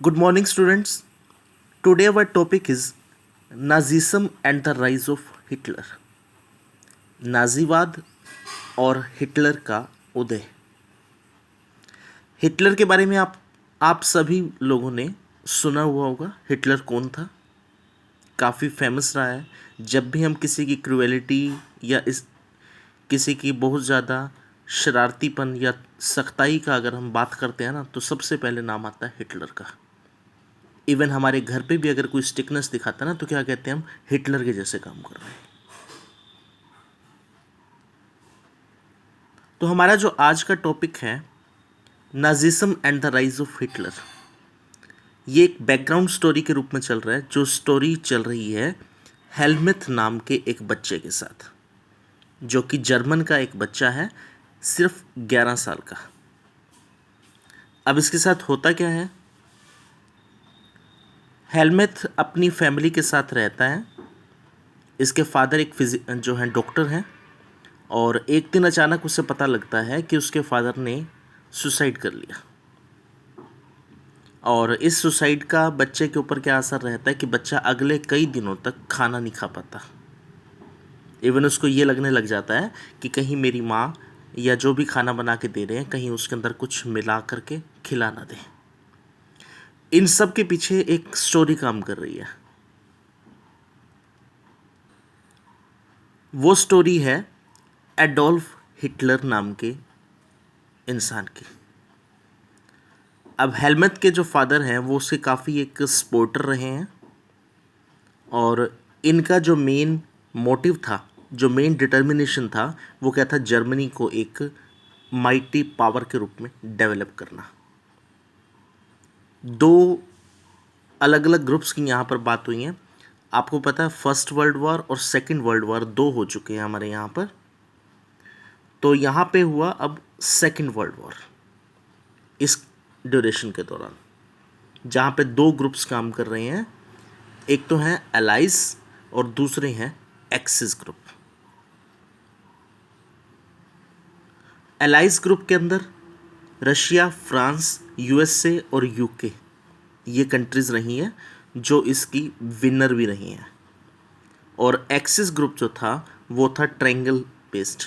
Good morning, students. Today, our topic is Nazism and the rise of Hitler. नाजीवाद और Hitler का उदय। Hitler के बारे में आप सभी लोगों ने सुना हुआ होगा। हिटलर कौन था? काफ़ी फेमस रहा है। जब भी हम किसी की क्रूएलिटी या किसी की बहुत ज़्यादा शरारतीपन या सख्ताई का अगर हम बात करते हैं ना, तो सबसे पहले नाम आता है हिटलर का। इवन हमारे घर पे भी अगर कोई स्टिकनेस दिखाता है ना, तो क्या कहते हैं हम? हिटलर के जैसे काम कर रहे हैं। तो हमारा जो आज का टॉपिक है, Nazism and the rise of Hitler, ये एक बैकग्राउंड स्टोरी के रूप में चल रहा है। जो स्टोरी चल रही है हेलमेथ नाम के एक बच्चे के साथ, जो कि जर्मन का एक बच्चा है, सिर्फ 11 साल का। अब इसके साथ होता क्या है, हेलमेथ अपनी फैमिली के साथ रहता है। इसके फादर एक जो है डॉक्टर हैं, और एक दिन अचानक उसे पता लगता है कि उसके फादर ने सुसाइड कर लिया। और इस सुसाइड का बच्चे के ऊपर क्या असर रहता है कि बच्चा अगले कई दिनों तक खाना नहीं खा पाता। इवन उसको ये लगने लग जाता है कि कहीं मेरी माँ या जो भी खाना बना के दे रहे हैं, कहीं उसके अंदर कुछ मिला करके खिला ना दें। इन सब के पीछे एक स्टोरी काम कर रही है। वो स्टोरी है एडोल्फ हिटलर नाम के इंसान की। अब हेलमेथ के जो फादर हैं वो उसके काफ़ी एक सपोर्टर रहे हैं, और इनका जो मेन मोटिव था, जो मेन डिटर्मिनेशन था, वो क्या था? जर्मनी को एक माइटी पावर के रूप में डेवलप करना। दो अलग अलग ग्रुप्स की यहाँ पर बात हुई है। आपको पता है फर्स्ट वर्ल्ड वॉर और सेकंड वर्ल्ड वॉर दो हो चुके हैं हमारे यहाँ पर। तो यहाँ पे हुआ अब सेकंड वर्ल्ड वॉर इस ड्यूरेशन के दौरान, जहाँ पे दो ग्रुप्स काम कर रहे हैं। एक तो हैं एलाइज और दूसरे हैं एक्सिस ग्रुप। एलाइज ग्रुप के अंदर रशिया, फ्रांस, यूएसए और यूके, ये कंट्रीज रही हैं जो इसकी विनर भी रही हैं। और एक्सिस ग्रुप जो था वो था ट्रायंगल बेस्ड,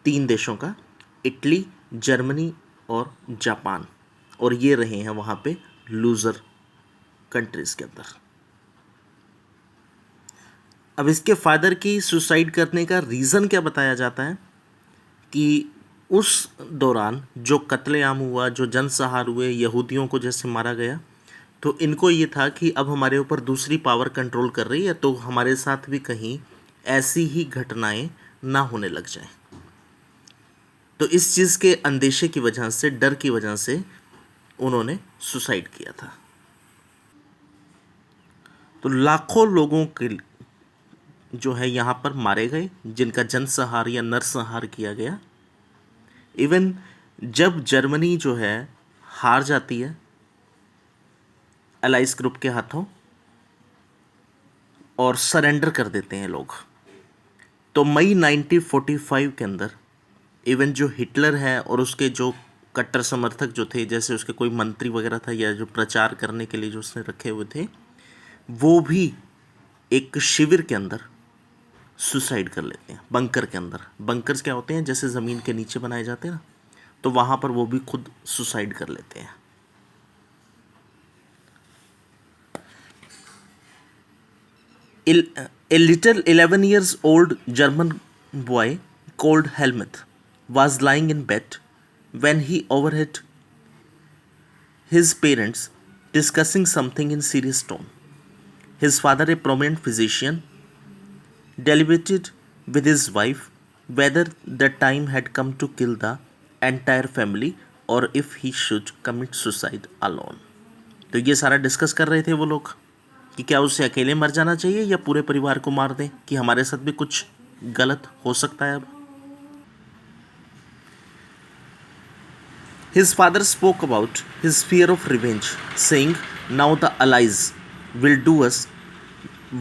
तीन देशों का, इटली, जर्मनी और जापान, और ये रहे हैं वहाँ पे लूज़र कंट्रीज़ के अंदर। अब इसके फादर की सुसाइड करने का रीज़न क्या बताया जाता है कि उस दौरान जो कत्लेआम हुआ, जो जनसंहार हुए, यहूदियों को जैसे मारा गया, तो इनको ये था कि अब हमारे ऊपर दूसरी पावर कंट्रोल कर रही है, तो हमारे साथ भी कहीं ऐसी ही घटनाएं ना होने लग जाएं। तो इस चीज़ के अंदेशे की वजह से, डर की वजह से उन्होंने सुसाइड किया था। तो लाखों लोगों के जो है यहाँ पर मारे गए, जिनका जनसंहार या नरसंहार किया गया। इवन जब जर्मनी जो है हार जाती है एलाइज ग्रुप के हाथों और सरेंडर कर देते हैं लोग, तो मई 1945 के अंदर इवन जो हिटलर है और उसके जो कट्टर समर्थक जो थे, जैसे उसके कोई मंत्री वगैरह था या जो प्रचार करने के लिए जो उसने रखे हुए थे, वो भी एक शिविर के अंदर सुसाइड कर लेते हैं, बंकर के अंदर। बंकर्स क्या होते हैं? जैसे ज़मीन के नीचे बनाए जाते हैं ना, तो वहाँ पर वो भी खुद सुसाइड कर लेते हैं। A little 11 years old German boy called Helmut was lying in bed when he overheard his parents discussing something in serious tone. His father, a prominent physician, deliberated with his wife whether the time had come to kill the entire family or if he should commit suicide alone. तो ये सारा discuss कर रहे थे वो लोग कि क्या उसे अकेले मर जाना चाहिए या पूरे परिवार को मार दें, कि हमारे साथ भी कुछ गलत हो सकता है अब। His father spoke about his fear of revenge, saying, "Now the Allies will do us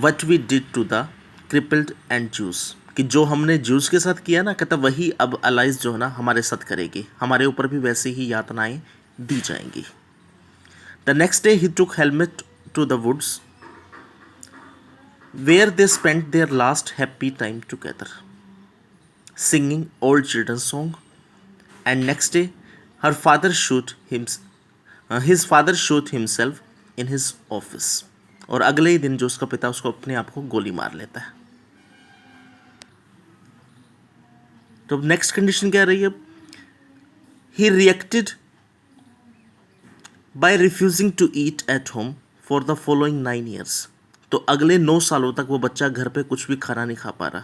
what we did to the crippled and Jews." कि जो हमने ज्यूस के साथ किया ना, कहता वही अब अलाइज जो है ना हमारे साथ करेगी, हमारे ऊपर भी वैसे ही यातनाएं दी जाएंगी। The next day he took Helmut to the woods where they spent their last happy time together, singing old children's song. And next day, her father shot him. His father shot himself in his office. और अगले ही दिन जो उसका पिता उसको अपने आप को गोली मार लेता है. तो नेक्स्ट कंडीशन क्या रही है? He reacted by refusing to eat at home for the following 9 years. तो अगले 9 सालों तक वो बच्चा घर पे कुछ भी खाना नहीं खा पा रहा.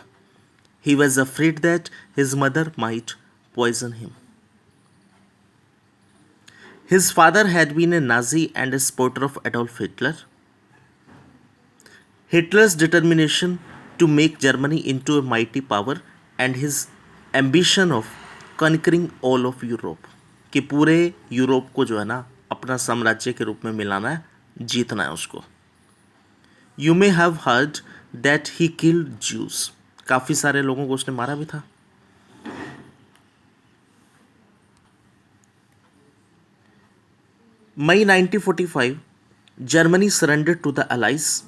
He was afraid that his mother might poison him. His father had been a Nazi and a supporter of Adolf Hitler. Hitler's determination to make Germany into a mighty power and his ambition of conquering all of Europe, कि पूरे Europe को जो है ना अपना साम्राज्य के रूप में मिलाना है, जीतना है उसको. You may have heard that he killed Jews. काफ़ी सारे लोगों को उसने मारा भी था. May 1945 Germany surrender to the Allies.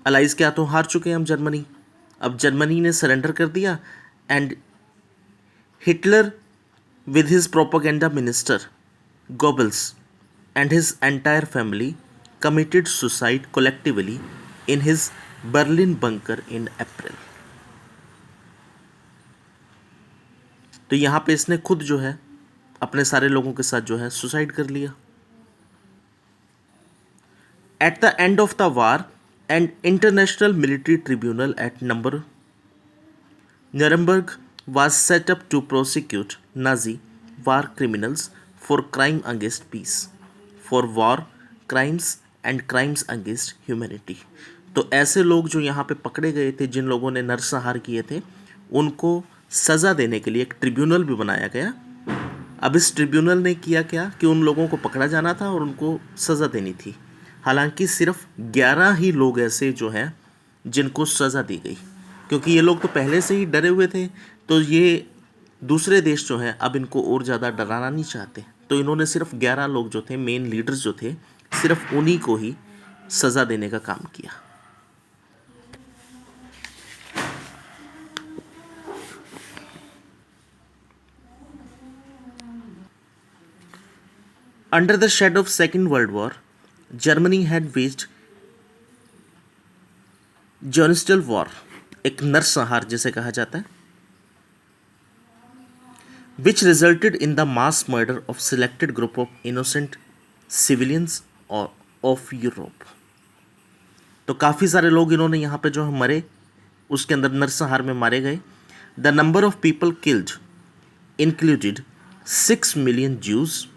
Allies के हाथों हार चुके हैं हम जर्मनी. अब जर्मनी ने सरेंडर कर दिया and Hitler with his propaganda minister Goebbels and his entire family committed suicide collectively in his Berlin bunker in April. तो यहाँ पे इसने खुद जो है अपने सारे लोगों के साथ जो है सुसाइड कर लिया. At the end of the war, an international military tribunal at Nuremberg was set up to prosecute Nazi war criminals for crime against peace, for war crimes and crimes against humanity. तो ऐसे लोग जो यहाँ पे पकड़े गए थे, जिन लोगों ने नरसंहार किए थे, उनको सज़ा देने के लिए एक ट्रिब्यूनल भी बनाया गया. अब इस ट्रिब्यूनल ने किया क्या कि उन लोगों को पकड़ा जाना था और उनको सज़ा देनी थी. हालांकि सिर्फ 11 ही लोग ऐसे जो हैं जिनको सज़ा दी गई, क्योंकि ये लोग तो पहले से ही डरे हुए थे. तो ये दूसरे देश जो हैं अब इनको और ज़्यादा डराना नहीं चाहते, तो इन्होंने सिर्फ 11 लोग जो थे, मेन लीडर्स जो थे, सिर्फ उन्हीं को ही सज़ा देने का काम किया. Under the shadow of Second World War, Germany had waged Jonistal War, एक नरसंहार जिसे कहा जाता है, which resulted in the mass murder of selected group of innocent civilians of Europe. तो काफ़ी सारे लोग इन्होंने यहाँ पे जो मरे, उसके अंदर नरसंहार में मारे गए. The number of people killed included 6 million Jews,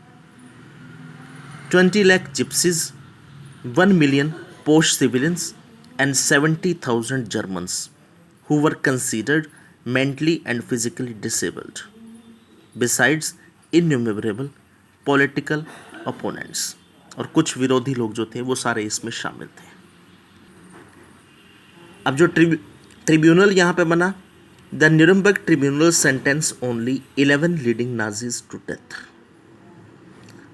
20 lakh gypsies, 1 million Polish civilians, and 70,000 Germans who were considered mentally and physically disabled, besides innumerable political opponents. और कुछ विरोधी लोग जो थे वो सारे इसमें शामिल थे. अब जो ट्रिब्यूनल यहाँ पे बना, the Nuremberg tribunal sentence only 11 leading Nazis to death.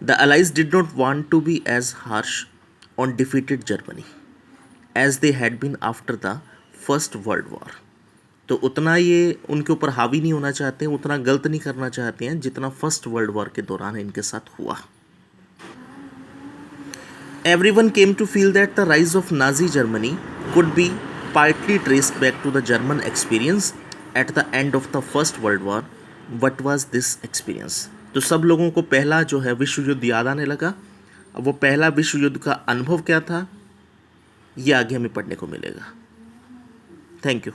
The Allies did not want to be as harsh on defeated Germany as they had been after the First World War. तो उतना ये उनके ऊपर हावी नहीं होना चाहते हैं, उतना गलत नहीं करना चाहते हैं जितना फर्स्ट वर्ल्ड वॉर के दौरान इनके साथ हुआ. Everyone came to feel that the rise of Nazi Germany could be partly traced back to the German experience at the end of the First World War. What was this experience? तो सब लोगों को पहला जो है विश्व युद्ध याद आने लगा. अब वो पहला विश्व युद्ध का अनुभव क्या था, ये आगे हमें पढ़ने को मिलेगा. Thank you.